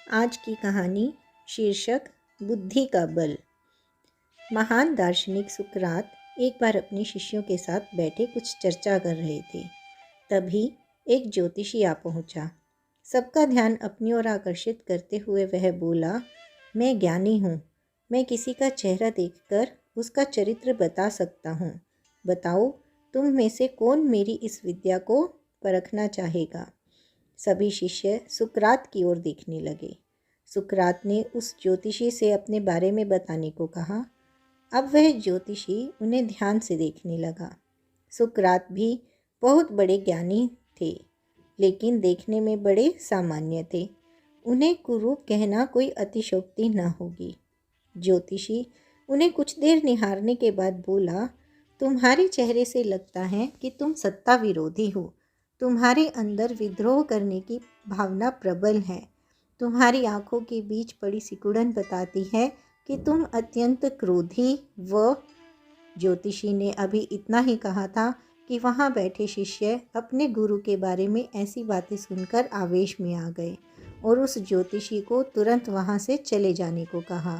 आज की कहानी शीर्षक बुद्धि का बल। महान दार्शनिक सुकरात एक बार अपने शिष्यों के साथ बैठे कुछ चर्चा कर रहे थे। तभी एक ज्योतिषी आ पहुंचा। सबका ध्यान अपनी ओर आकर्षित करते हुए वह बोला, मैं ज्ञानी हूँ। मैं किसी का चेहरा देखकर उसका चरित्र बता सकता हूँ। बताओ, तुम में से कौन मेरी इस विद्या को परखना चाहेगा? सभी शिष्य सुकरात की ओर देखने लगे। सुकरात ने उस ज्योतिषी से अपने बारे में बताने को कहा। अब वह ज्योतिषी उन्हें ध्यान से देखने लगा। सुकरात भी बहुत बड़े ज्ञानी थे, लेकिन देखने में बड़े सामान्य थे। उन्हें कुरूप कहना कोई अतिशयोक्ति न होगी। ज्योतिषी उन्हें कुछ देर निहारने के बाद बोला, तुम्हारे चेहरे से लगता है कि तुम सत्ता विरोधी हो। तुम्हारे अंदर विद्रोह करने की भावना प्रबल है। तुम्हारी आंखों के बीच पड़ी सिकुड़न बताती है कि तुम अत्यंत क्रोधी व ज्योतिषी ने अभी इतना ही कहा था कि वहाँ बैठे शिष्य अपने गुरु के बारे में ऐसी बातें सुनकर आवेश में आ गए और उस ज्योतिषी को तुरंत वहाँ से चले जाने को कहा।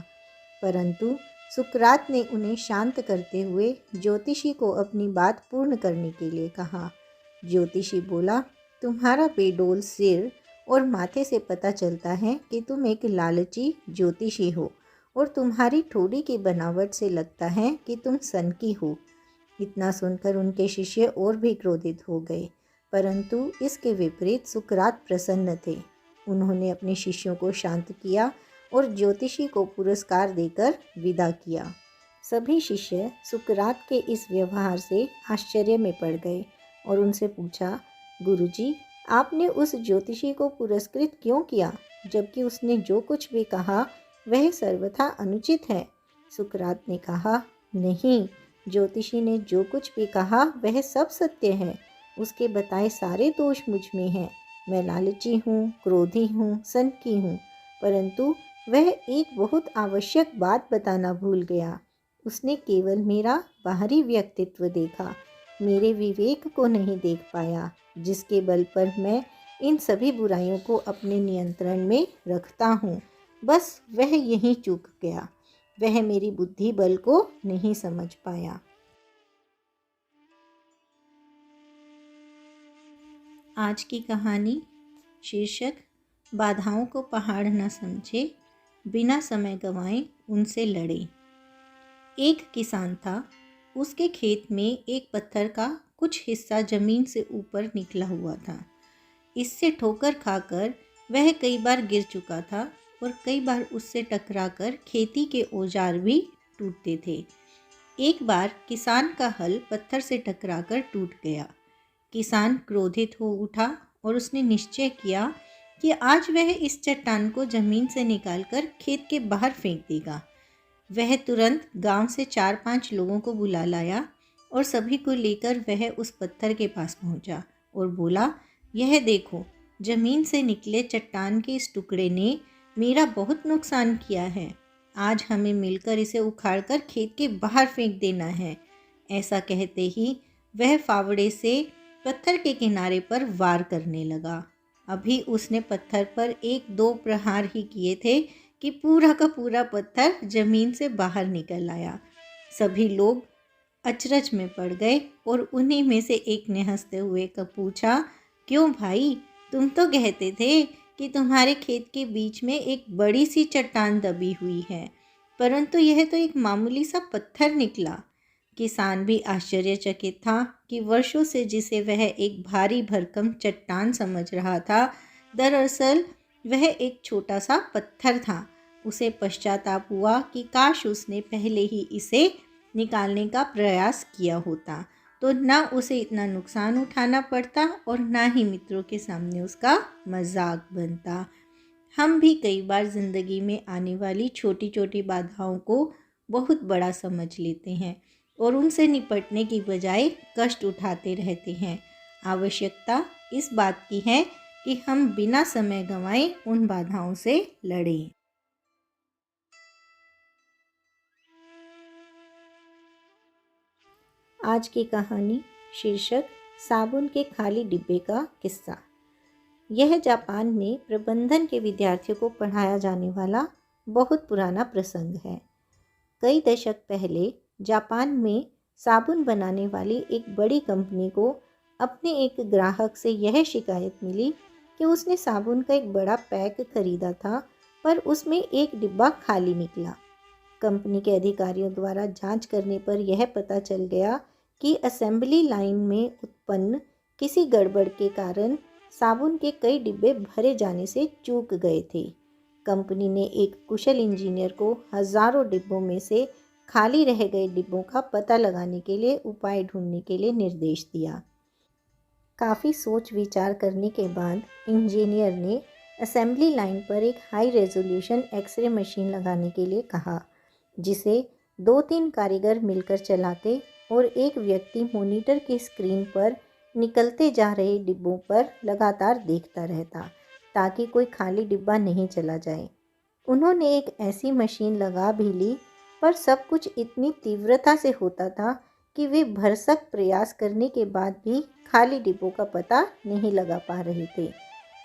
परंतु सुकरात ने उन्हें शांत करते हुए ज्योतिषी को अपनी बात पूर्ण करने के लिए कहा। ज्योतिषी बोला, तुम्हारा बेडोल सिर और माथे से पता चलता है कि तुम एक लालची ज्योतिषी हो और तुम्हारी ठोड़ी की बनावट से लगता है कि तुम सनकी हो। इतना सुनकर उनके शिष्य और भी क्रोधित हो गए, परंतु इसके विपरीत सुकरात प्रसन्न थे। उन्होंने अपने शिष्यों को शांत किया और ज्योतिषी को पुरस्कार देकर विदा किया। सभी शिष्य सुकरात के इस व्यवहार से आश्चर्य में पड़ गए और उनसे पूछा, गुरुजी, आपने उस ज्योतिषी को पुरस्कृत क्यों किया, जबकि उसने जो कुछ भी कहा वह सर्वथा अनुचित है? सुकरात ने कहा, नहीं, ज्योतिषी ने जो कुछ भी कहा वह सब सत्य है। उसके बताए सारे दोष मुझ में हैं। मैं लालची हूँ, क्रोधी हूँ, सनकी हूँ, परंतु वह एक बहुत आवश्यक बात बताना भूल गया। उसने केवल मेरा बाहरी व्यक्तित्व देखा, मेरे विवेक को नहीं देख पाया, जिसके बल पर मैं इन सभी बुराइयों को अपने नियंत्रण में रखता हूँ। बस वह यहीं चूक गया। वह मेरी बुद्धि बल को नहीं समझ पाया। आज की कहानी शीर्षक बाधाओं को पहाड़ न समझे, बिना समय गंवाए उनसे लड़े। एक किसान था। उसके खेत में एक पत्थर का कुछ हिस्सा जमीन से ऊपर निकला हुआ था। इससे ठोकर खाकर वह कई बार गिर चुका था और कई बार उससे टकराकर खेती के औजार भी टूटते थे। एक बार किसान का हल पत्थर से टकराकर टूट गया। किसान क्रोधित हो उठा और उसने निश्चय किया कि आज वह इस चट्टान को जमीन से निकालकर खेत के बाहर फेंक देगा। वह तुरंत गांव से 4-5 लोगों को बुला लाया और सभी को लेकर वह उस पत्थर के पास पहुंचा और बोला, यह देखो, जमीन से निकले चट्टान के इस टुकड़े ने मेरा बहुत नुकसान किया है। आज हमें मिलकर इसे उखाड़कर खेत के बाहर फेंक देना है। ऐसा कहते ही वह फावड़े से पत्थर के किनारे पर वार करने लगा। अभी उसने पत्थर पर 1-2 प्रहार ही किए थे कि पूरा का पूरा पत्थर जमीन से बाहर निकल आया। सभी लोग अचरज में पड़ गए और उन्हीं में से एक ने हंसते हुए पूछा, क्यों भाई, तुम तो कहते थे कि तुम्हारे खेत के बीच में एक बड़ी सी चट्टान दबी हुई है, परंतु यह तो एक मामूली सा पत्थर निकला। किसान भी आश्चर्यचकित था कि वर्षों से जिसे वह एक भारी भरकम चट्टान समझ रहा था, दरअसल वह एक छोटा सा पत्थर था। उसे पश्चाताप हुआ कि काश उसने पहले ही इसे निकालने का प्रयास किया होता, तो ना उसे इतना नुकसान उठाना पड़ता और ना ही मित्रों के सामने उसका मजाक बनता। हम भी कई बार ज़िंदगी में आने वाली छोटी छोटी बाधाओं को बहुत बड़ा समझ लेते हैं और उनसे निपटने की बजाय कष्ट उठाते रहते हैं। आवश्यकता इस बात की है कि हम बिना समय गंवाए उन बाधाओं से लड़ें। आज की कहानी शीर्षक साबुन के खाली डिब्बे का किस्सा। यह जापान में प्रबंधन के विद्यार्थियों को पढ़ाया जाने वाला बहुत पुराना प्रसंग है। कई दशक पहले जापान में साबुन बनाने वाली एक बड़ी कंपनी को अपने एक ग्राहक से यह शिकायत मिली कि उसने साबुन का एक बड़ा पैक खरीदा था, पर उसमें एक डिब्बा खाली निकला। कंपनी के अधिकारियों द्वारा जांच करने पर यह पता चल गया कि असेंबली लाइन में उत्पन्न किसी गड़बड़ के कारण साबुन के कई डिब्बे भरे जाने से चूक गए थे। कंपनी ने एक कुशल इंजीनियर को हजारों डिब्बों में से खाली रह गए डिब्बों का पता लगाने के लिए उपाय ढूंढने के लिए निर्देश दिया। काफ़ी सोच विचार करने के बाद इंजीनियर ने असेंबली लाइन पर एक हाई रेजोल्यूशन एक्सरे मशीन लगाने के लिए कहा, जिसे 2-3 कारीगर मिलकर चलाते और एक व्यक्ति मॉनिटर की स्क्रीन पर निकलते जा रहे डिब्बों पर लगातार देखता रहता, ताकि कोई खाली डिब्बा नहीं चला जाए। उन्होंने एक ऐसी मशीन लगा भी ली, पर सब कुछ इतनी तीव्रता से होता था कि वे भरसक प्रयास करने के बाद भी खाली डिब्बों का पता नहीं लगा पा रहे थे।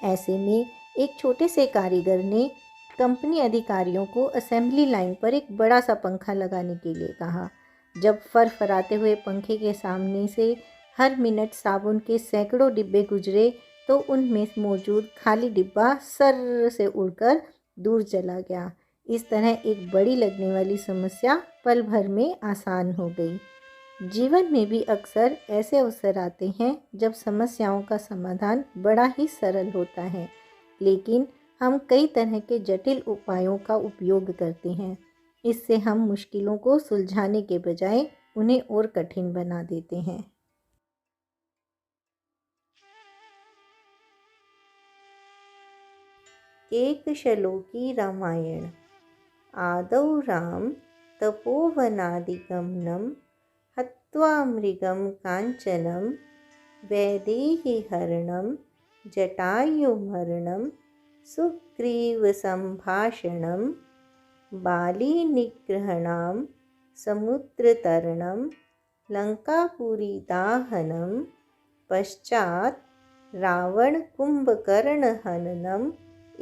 ऐसे में एक छोटे से कारीगर ने कंपनी अधिकारियों को असेंबली लाइन पर एक बड़ा सा पंखा लगाने के लिए कहा। जब फरफराते हुए पंखे के सामने से हर मिनट साबुन के सैकड़ों डिब्बे गुजरे, तो उनमें मौजूद खाली डिब्बा सर्र से उड़कर दूर चला गया। इस तरह एक बड़ी लगने वाली समस्या पल भर में आसान हो गई। जीवन में भी अक्सर ऐसे अवसर आते हैं जब समस्याओं का समाधान बड़ा ही सरल होता है, लेकिन हम कई तरह के जटिल उपायों का उपयोग करते हैं। इससे हम मुश्किलों को सुलझाने के बजाय उन्हें और कठिन बना देते हैं। एक श्लोकी रामायण। आदौ राम तपोवनादिगमनं हत्वा मृगं काञ्चनं वैदेहीहरणं जटायुमरणं सुग्रीवसम्भाषणं बालीनिग्रहणं समुद्रतरणं लङ्कापुरीदाहनं पश्चात् रावणकुम्भकर्णहननम्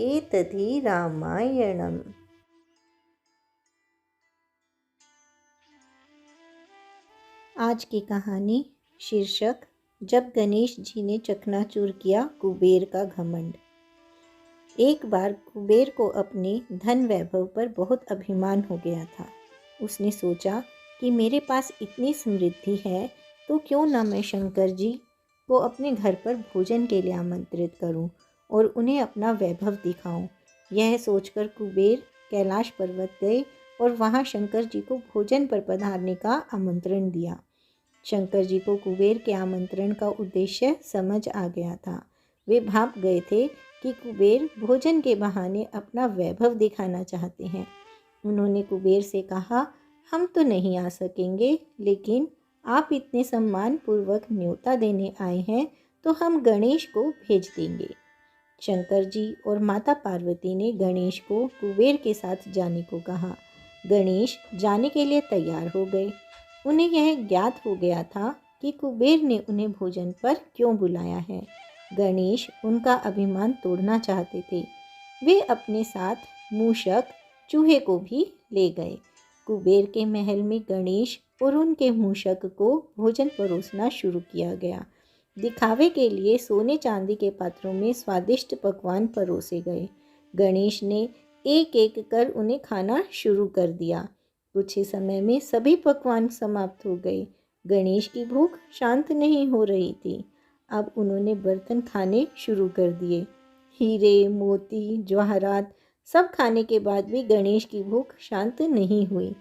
एतद्धि रामायणम्। आज की कहानी शीर्षक जब गणेश जी ने चकनाचूर किया कुबेर का घमंड। एक बार कुबेर को अपने धन वैभव पर बहुत अभिमान हो गया था। उसने सोचा कि मेरे पास इतनी समृद्धि है, तो क्यों न मैं शंकर जी को अपने घर पर भोजन के लिए आमंत्रित करूं और उन्हें अपना वैभव दिखाऊं। यह सोचकर कुबेर कैलाश पर्वत गए और वहां शंकर जी को भोजन पर पधारने का आमंत्रण दिया। शंकर जी को कुबेर के आमंत्रण का उद्देश्य समझ आ गया था। वे भाप गए थे कि कुबेर भोजन के बहाने अपना वैभव दिखाना चाहते हैं। उन्होंने कुबेर से कहा, हम तो नहीं आ सकेंगे, लेकिन आप इतने सम्मान पूर्वक न्योता देने आए हैं, तो हम गणेश को भेज देंगे। शंकर जी और माता पार्वती ने गणेश को कुबेर के साथ जाने को कहा। गणेश जाने के लिए तैयार हो गए। उन्हें यह ज्ञात हो गया था कि कुबेर ने उन्हें भोजन पर क्यों बुलाया है। गणेश उनका अभिमान तोड़ना चाहते थे। वे अपने साथ मूषक चूहे को भी ले गए। कुबेर के महल में गणेश और उनके मूषक को भोजन परोसना शुरू किया गया। दिखावे के लिए सोने चांदी के पात्रों में स्वादिष्ट पकवान परोसे गए। गणेश ने एक एक कर उन्हें खाना शुरू कर दिया। कुछ ही समय में सभी पकवान समाप्त हो गए। गणेश की भूख शांत नहीं हो रही थी। अब उन्होंने बर्तन खाने शुरू कर दिए। हीरे, मोती, जवाहरात सब खाने के बाद भी गणेश की भूख शांत नहीं हुई।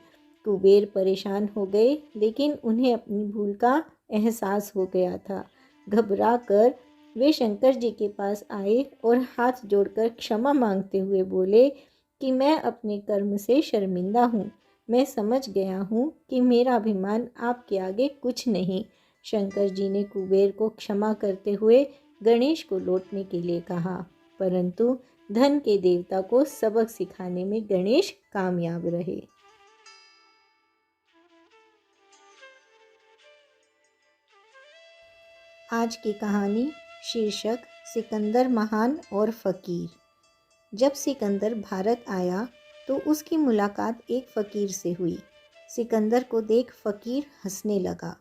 कुबेर परेशान हो गए, लेकिन उन्हें अपनी भूल का एहसास हो गया था। घबरा कर वे शंकर जी के पास आए और हाथ जोड़कर क्षमा मांगते हुए बोले कि मैं अपने कर्म से शर्मिंदा हूँ। मैं समझ गया हूँ कि मेरा अभिमान आपके आगे कुछ नहीं। शंकर जी ने कुबेर को क्षमा करते हुए गणेश को लौटने के लिए कहा, परंतु धन के देवता को सबक सिखाने में गणेश कामयाब रहे। आज की कहानी शीर्षक सिकंदर महान और फ़कीर। जब सिकंदर भारत आया तो उसकी मुलाकात एक फ़कीर से हुई। सिकंदर को देख फ़कीर हंसने लगा।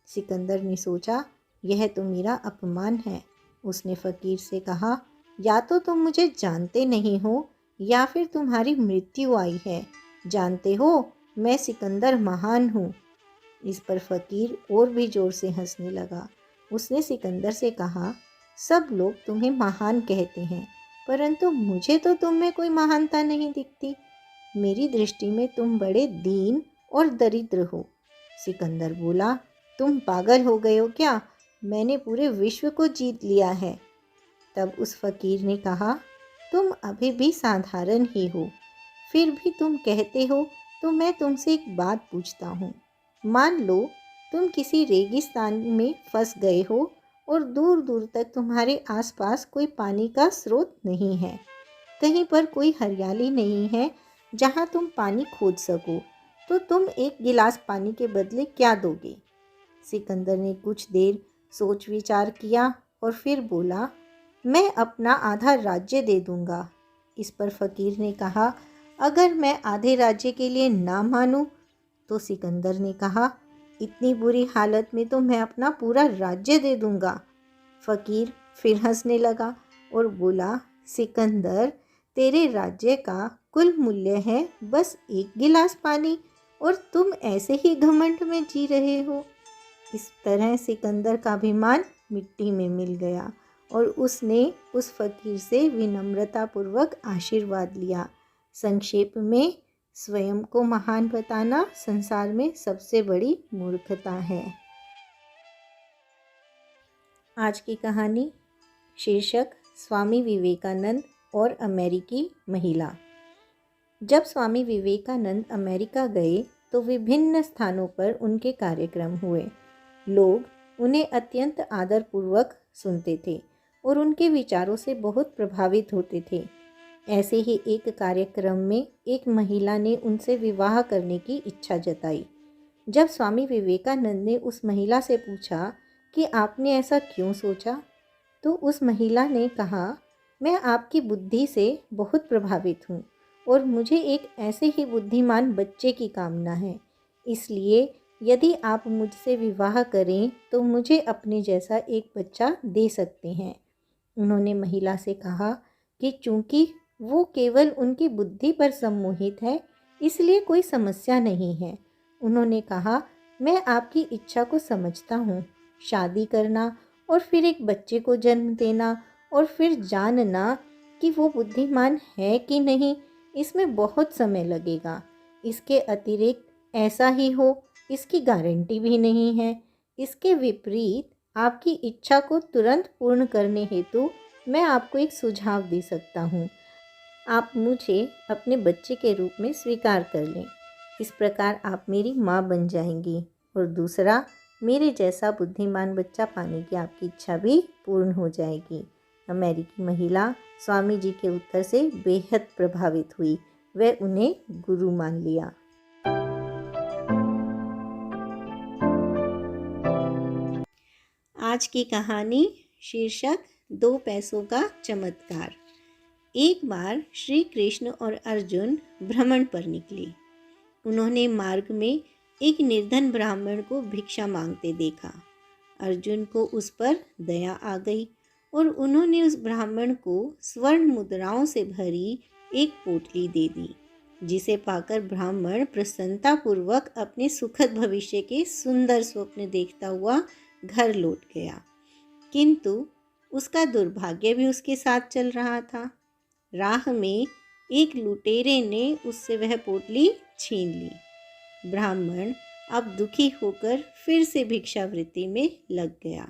सिकंदर ने सोचा, यह तो मेरा अपमान है। उसने फ़कीर से कहा, या तो तुम मुझे जानते नहीं हो या फिर तुम्हारी मृत्यु आई है। जानते हो, मैं सिकंदर महान हूँ। इस पर फ़कीर और भी ज़ोर से हंसने लगा। उसने सिकंदर से कहा, सब लोग तुम्हें महान कहते हैं, परंतु मुझे तो तुम में कोई महानता नहीं दिखती। मेरी दृष्टि में तुम बड़े दीन और दरिद्र हो। सिकंदर बोला, तुम पागल हो गए हो क्या? मैंने पूरे विश्व को जीत लिया है। तब उस फ़कीर ने कहा, तुम अभी भी साधारण ही हो, फिर भी तुम कहते हो तो मैं तुमसे एक बात पूछता हूँ। मान लो तुम किसी रेगिस्तान में फंस गए हो और दूर दूर तक तुम्हारे आसपास कोई पानी का स्रोत नहीं है। कहीं पर कोई हरियाली नहीं है जहाँ तुम पानी खोद सको, तो तुम एक गिलास पानी के बदले क्या दोगे? सिकंदर ने कुछ देर सोच विचार किया और फिर बोला, मैं अपना आधा राज्य दे दूंगा। इस पर फ़कीर ने कहा, अगर मैं आधे राज्य के लिए ना मानूं? तो सिकंदर ने कहा, इतनी बुरी हालत में तो मैं अपना पूरा राज्य दे दूंगा। फ़कीर फिर हंसने लगा और बोला, सिकंदर, तेरे राज्य का कुल मूल्य है बस एक गिलास पानी और तुम ऐसे ही घमंड में जी रहे हो। इस तरह सिकंदर का अभिमान मिट्टी में मिल गया और उसने उस फ़कीर से विनम्रतापूर्वक आशीर्वाद लिया। संक्षेप में, स्वयं को महान बताना संसार में सबसे बड़ी मूर्खता है। आज की कहानी शीर्षक स्वामी विवेकानंद और अमेरिकी महिला। जब स्वामी विवेकानंद अमेरिका गए तो विभिन्न स्थानों पर उनके कार्यक्रम हुए। लोग उन्हें अत्यंत आदरपूर्वक सुनते थे और उनके विचारों से बहुत प्रभावित होते थे। ऐसे ही एक कार्यक्रम में एक महिला ने उनसे विवाह करने की इच्छा जताई। जब स्वामी विवेकानंद ने उस महिला से पूछा कि आपने ऐसा क्यों सोचा, तो उस महिला ने कहा, मैं आपकी बुद्धि से बहुत प्रभावित हूँ और मुझे एक ऐसे ही बुद्धिमान बच्चे की कामना है। इसलिए यदि आप मुझसे विवाह करें तो मुझे अपने जैसा एक बच्चा दे सकते हैं। उन्होंने महिला से कहा कि चूंकि वो केवल उनकी बुद्धि पर सम्मोहित है, इसलिए कोई समस्या नहीं है। उन्होंने कहा, मैं आपकी इच्छा को समझता हूँ। शादी करना और फिर एक बच्चे को जन्म देना और फिर जानना कि वो बुद्धिमान है कि नहीं, इसमें बहुत समय लगेगा। इसके अतिरिक्त ऐसा ही हो, इसकी गारंटी भी नहीं है। इसके विपरीत आपकी इच्छा को तुरंत पूर्ण करने हेतु मैं आपको एक सुझाव दे सकता हूँ। आप मुझे अपने बच्चे के रूप में स्वीकार कर लें। इस प्रकार आप मेरी माँ बन जाएंगी और दूसरा, मेरे जैसा बुद्धिमान बच्चा पाने की आपकी इच्छा भी पूर्ण हो जाएगी। अमेरिकी महिला स्वामी जी के उत्तर से बेहद प्रभावित हुई। वह उन्हें गुरु मान लिया। आज की कहानी शीर्षक 2 पैसों का चमत्कार। एक बार श्री कृष्ण और अर्जुन भ्रमण पर निकले। उन्होंने मार्ग में एक निर्धन ब्राह्मण को भिक्षा मांगते देखा। अर्जुन को उस पर दया आ गई और उन्होंने उस ब्राह्मण को स्वर्ण मुद्राओं से भरी एक पोटली दे दी, जिसे पाकर ब्राह्मण प्रसन्नतापूर्वक अपने सुखद भविष्य के सुंदर स्वप्न देखता हुआ घर लौट गया। किंतु उसका दुर्भाग्य भी उसके साथ चल रहा था। राह में एक लुटेरे ने उससे वह पोटली छीन ली। ब्राह्मण अब दुखी होकर फिर से भिक्षावृत्ति में लग गया।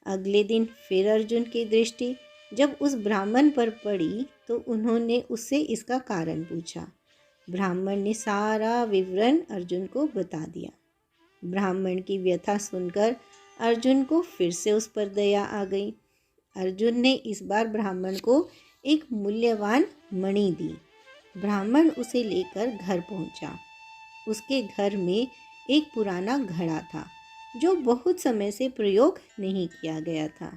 अगले दिन फिर अर्जुन की दृष्टि जब उस ब्राह्मण पर पड़ी तो उन्होंने उससे इसका कारण पूछा। ब्राह्मण ने सारा विवरण अर्जुन को बता दिया। ब्राह्मण की व्यथा सुनकर अर्जुन को फिर से उस पर दया आ गई। अर्जुन ने इस बार ब्राह्मण को एक मूल्यवान मणि दी। ब्राह्मण उसे लेकर घर पहुंचा। उसके घर में एक पुराना घड़ा था जो बहुत समय से प्रयोग नहीं किया गया था।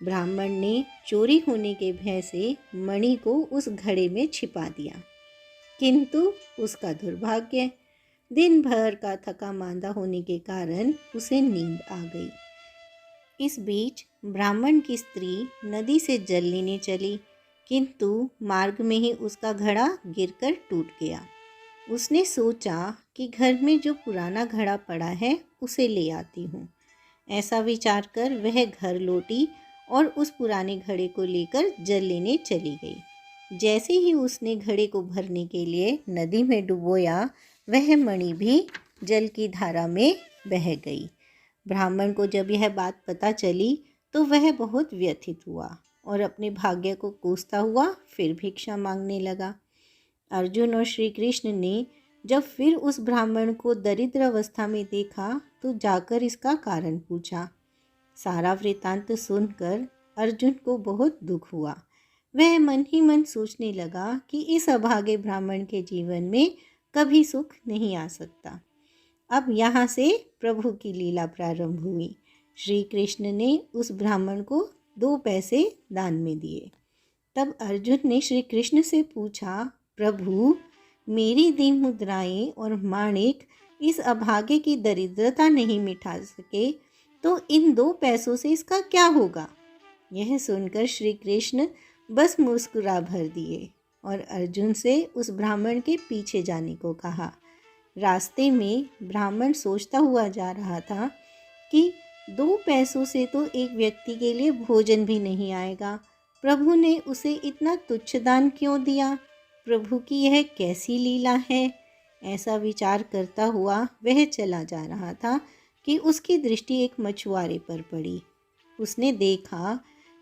ब्राह्मण ने चोरी होने के भय से मणि को उस घड़े में छिपा दिया, किंतु उसका दुर्भाग्य, दिन भर का थका मांदा होने के कारण उसे नींद आ गई। इस बीच ब्राह्मण की स्त्री नदी से जल लेने चली, किंतु मार्ग में ही उसका घड़ा गिरकर टूट गया। उसने सोचा कि घर में जो पुराना घड़ा पड़ा है उसे ले आती हूँ। ऐसा विचार कर वह घर लौटी और उस पुराने घड़े को लेकर जल लेने चली गई। जैसे ही उसने घड़े को भरने के लिए नदी में डुबोया, वह मणि भी जल की धारा में बह गई। ब्राह्मण को जब यह बात पता चली तो वह बहुत व्यथित हुआ और अपने भाग्य को कोसता हुआ फिर भिक्षा मांगने लगा। अर्जुन और श्री कृष्ण ने जब फिर उस ब्राह्मण को दरिद्र अवस्था में देखा तो जाकर इसका कारण पूछा। सारा वृत्तांत सुनकर अर्जुन को बहुत दुख हुआ। वह मन ही मन सोचने लगा कि इस अभागे ब्राह्मण के जीवन में कभी सुख नहीं आ सकता। अब यहाँ से प्रभु की लीला प्रारंभ हुई। श्री कृष्ण ने उस ब्राह्मण को 2 पैसे दान में दिए। तब अर्जुन ने श्री कृष्ण से पूछा, प्रभु, मेरी दी मुद्राएं और माणिक इस अभागे की दरिद्रता नहीं मिटा सके तो इन 2 पैसों से इसका क्या होगा? यह सुनकर श्री कृष्ण बस मुस्कुरा भर दिए और अर्जुन से उस ब्राह्मण के पीछे जाने को कहा। रास्ते में ब्राह्मण सोचता हुआ जा रहा था कि 2 पैसों से तो एक व्यक्ति के लिए भोजन भी नहीं आएगा। प्रभु ने उसे इतना तुच्छ दान क्यों दिया? प्रभु की यह कैसी लीला है? ऐसा विचार करता हुआ वह चला जा रहा था कि उसकी दृष्टि एक मछुआरे पर पड़ी। उसने देखा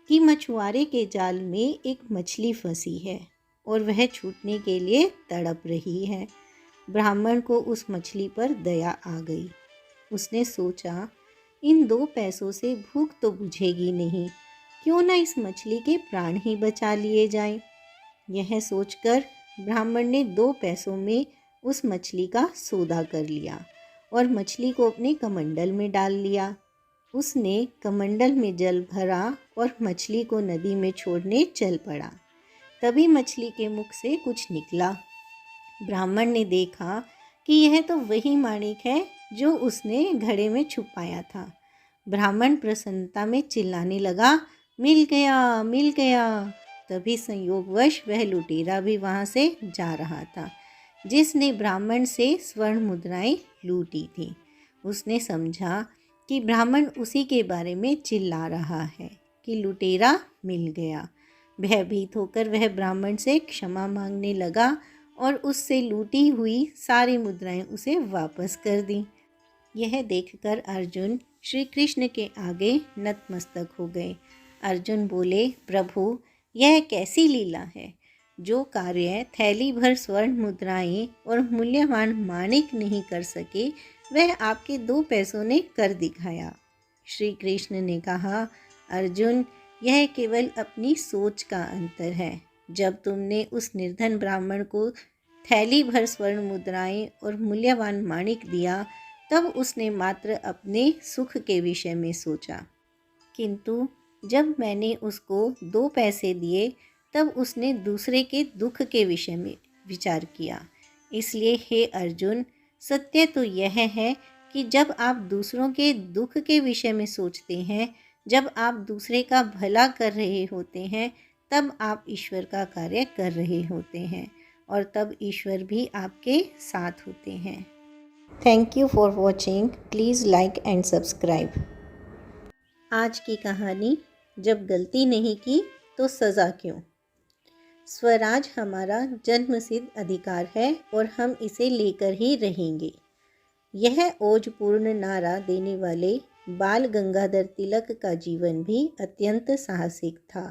कि मछुआरे के जाल में एक मछली फंसी है और वह छूटने के लिए तड़प रही है। ब्राह्मण को उस मछली पर दया आ गई। उसने सोचा, इन 2 पैसों से भूख तो बुझेगी नहीं, क्यों ना इस मछली के प्राण ही बचा लिए जाएं। यह सोचकर ब्राह्मण ने 2 पैसों में उस मछली का सौदा कर लिया और मछली को अपने कमंडल में डाल लिया। उसने कमंडल में जल भरा और मछली को नदी में छोड़ने चल पड़ा। तभी मछली के मुख से कुछ निकला। ब्राह्मण ने देखा कि यह तो वही माणिक है जो उसने घड़े में छुपाया था। ब्राह्मण प्रसन्नता में चिल्लाने लगा, मिल गया, मिल गया। तभी संयोगवश वह लुटेरा भी वहाँ से जा रहा था जिसने ब्राह्मण से स्वर्ण मुद्राएं लूटी थी। उसने समझा कि ब्राह्मण उसी के बारे में चिल्ला रहा है कि लुटेरा मिल गया। भयभीत होकर वह ब्राह्मण से क्षमा मांगने लगा और उससे लूटी हुई सारी मुद्राएं उसे वापस कर दी। यह देखकर अर्जुन श्री कृष्ण के आगे नतमस्तक हो गए। अर्जुन बोले, प्रभु, यह कैसी लीला है? जो कार्य थैली भर स्वर्ण मुद्राएं और मूल्यवान माणिक नहीं कर सके, वह आपके 2 पैसों ने कर दिखाया। श्री कृष्ण ने कहा, अर्जुन, यह केवल अपनी सोच का अंतर है। जब तुमने उस निर्धन ब्राह्मण को थैली भर स्वर्ण मुद्राएं और मूल्यवान माणिक दिया, तब उसने मात्र अपने सुख के विषय में सोचा, किंतु जब मैंने उसको 2 पैसे दिए तब उसने दूसरे के दुख के विषय में विचार किया। इसलिए हे अर्जुन, सत्य तो यह है कि जब आप दूसरों के दुख के विषय में सोचते हैं, जब आप दूसरे का भला कर रहे होते हैं, तब आप ईश्वर का कार्य कर रहे होते हैं और तब ईश्वर भी आपके साथ होते हैं। Thank you for watching. Please like and subscribe. आज की कहानी, जब गलती नहीं की तो सज़ा क्यों। स्वराज हमारा जन्मसिद्ध अधिकार है और हम इसे लेकर ही रहेंगे। यह ओजपूर्ण नारा देने वाले बाल गंगाधर तिलक का जीवन भी अत्यंत साहसिक था।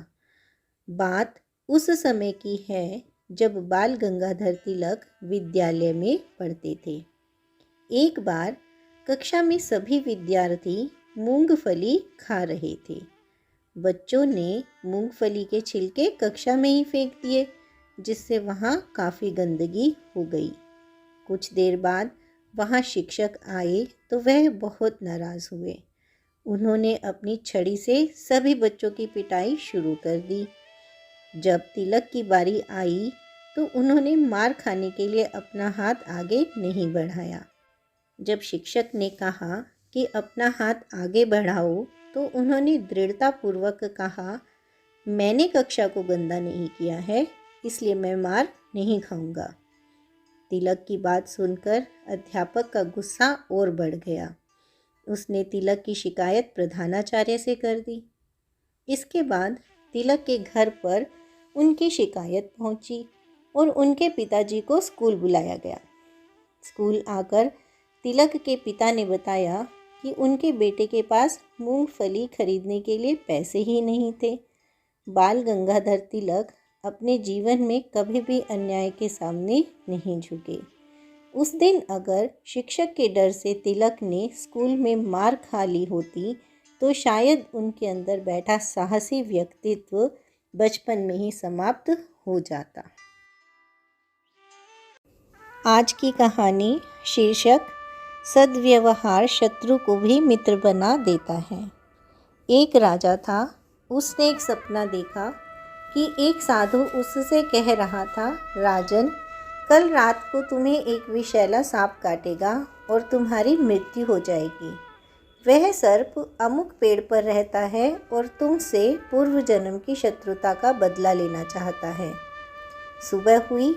बात उस समय की है जब बाल गंगाधर तिलक विद्यालय में पढ़ते थे। एक बार कक्षा में सभी विद्यार्थी मूंगफली खा रहे थे। बच्चों ने मूंगफली के छिलके कक्षा में ही फेंक दिए, जिससे वहाँ काफ़ी गंदगी हो गई। कुछ देर बाद वहाँ शिक्षक आए तो वह बहुत नाराज़ हुए। उन्होंने अपनी छड़ी से सभी बच्चों की पिटाई शुरू कर दी। जब तिलक की बारी आई तो उन्होंने मार खाने के लिए अपना हाथ आगे नहीं बढ़ाया। जब शिक्षक ने कहा कि अपना हाथ आगे बढ़ाओ तो उन्होंने दृढ़तापूर्वक कहा, मैंने कक्षा को गंदा नहीं किया है, इसलिए मैं मार नहीं खाऊंगा। तिलक की बात सुनकर अध्यापक का गुस्सा और बढ़ गया। उसने तिलक की शिकायत प्रधानाचार्य से कर दी। इसके बाद तिलक के घर पर उनकी शिकायत पहुंची और उनके पिताजी को स्कूल बुलाया गया। स्कूल आकर तिलक के पिता ने बताया कि उनके बेटे के पास मूंगफली खरीदने के लिए पैसे ही नहीं थे। बाल गंगाधर तिलक अपने जीवन में कभी भी अन्याय के सामने नहीं झुके। उस दिन अगर शिक्षक के डर से तिलक ने स्कूल में मार खा ली होती तो शायद उनके अंदर बैठा साहसी व्यक्तित्व बचपन में ही समाप्त हो जाता। आज की कहानी शीर्षक सद्व्यवहार शत्रु को भी मित्र बना देता है। एक राजा था। उसने एक सपना देखा कि एक साधु उससे कह रहा था, राजन, कल रात को तुम्हें एक विषैला सांप काटेगा और तुम्हारी मृत्यु हो जाएगी। वह सर्प अमुक पेड़ पर रहता है और तुमसे पूर्व जन्म की शत्रुता का बदला लेना चाहता है। सुबह हुई।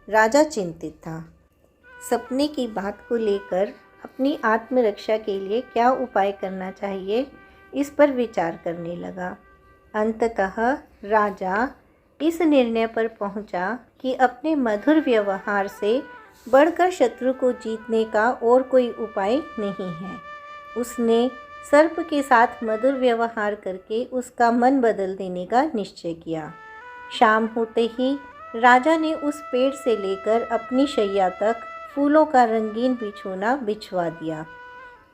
राजा चिंतित था। सपने की बात को लेकर अपनी आत्मरक्षा के लिए क्या उपाय करना चाहिए, इस पर विचार करने लगा। अंततः राजा इस निर्णय पर पहुंचा कि अपने मधुर व्यवहार से बढ़कर शत्रु को जीतने का और कोई उपाय नहीं है। उसने सर्प के साथ मधुर व्यवहार करके उसका मन बदल देने का निश्चय किया। शाम होते ही राजा ने उस पेड़ से लेकर अपनी शैया तक फूलों का रंगीन बिछौना बिछवा दिया।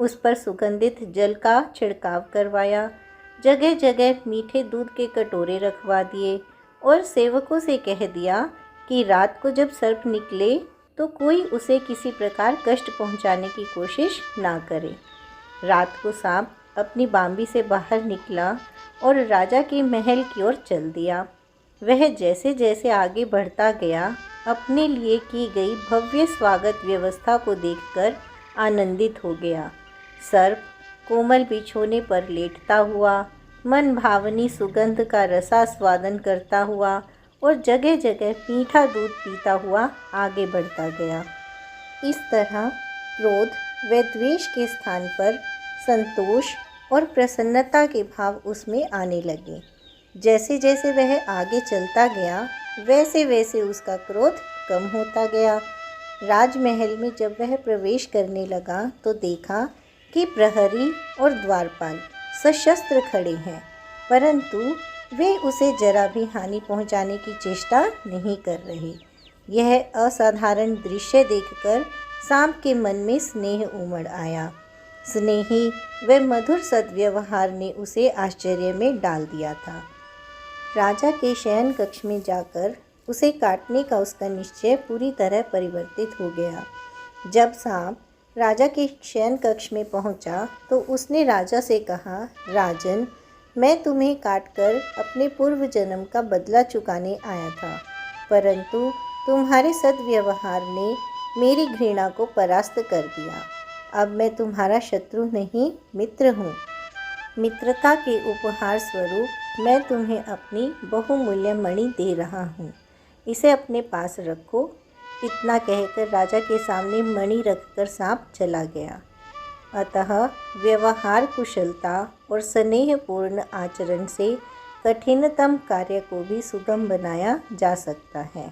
उस पर सुगंधित जल का छिड़काव करवाया। जगह जगह मीठे दूध के कटोरे रखवा दिए और सेवकों से कह दिया कि रात को जब सर्प निकले तो कोई उसे किसी प्रकार कष्ट पहुंचाने की कोशिश ना करे। रात को सांप अपनी बांबी से बाहर निकला और राजा के महल की ओर चल दिया। वह जैसे जैसे आगे बढ़ता गया, अपने लिए की गई भव्य स्वागत व्यवस्था को देखकर आनंदित हो गया। सर्प कोमल बिछोने पर लेटता हुआ, मन भावनी सुगंध का रसास्वादन करता हुआ और जगह जगह मीठा दूध पीता हुआ आगे बढ़ता गया। इस तरह क्रोध व द्वेष के स्थान पर संतोष और प्रसन्नता के भाव उसमें आने लगे। जैसे जैसे वह आगे चलता गया, वैसे वैसे उसका क्रोध कम होता गया। राजमहल में जब वह प्रवेश करने लगा तो देखा कि प्रहरी और द्वारपाल सशस्त्र खड़े हैं, परंतु वे उसे जरा भी हानि पहुंचाने की चेष्टा नहीं कर रहे। यह असाधारण दृश्य देखकर सांप के मन में स्नेह उमड़ आया। स्नेही व मधुर सद्व्यवहार ने उसे आश्चर्य में डाल दिया था। राजा के शयन कक्ष में जाकर उसे काटने का उसका निश्चय पूरी तरह परिवर्तित हो गया। जब सांप राजा के शयन कक्ष में पहुंचा तो उसने राजा से कहा, राजन, मैं तुम्हें काटकर अपने पूर्व जन्म का बदला चुकाने आया था, परंतु तुम्हारे सद्व्यवहार ने मेरी घृणा को परास्त कर दिया। अब मैं तुम्हारा शत्रु नहीं, मित्र हूँ। मित्रता के उपहार स्वरूप मैं तुम्हें अपनी बहुमूल्य मणि दे रहा हूँ, इसे अपने पास रखो। इतना कहकर राजा के सामने मणि रखकर सांप चला गया। अतः व्यवहार कुशलता और स्नेहपूर्ण आचरण से कठिनतम कार्य को भी सुगम बनाया जा सकता है।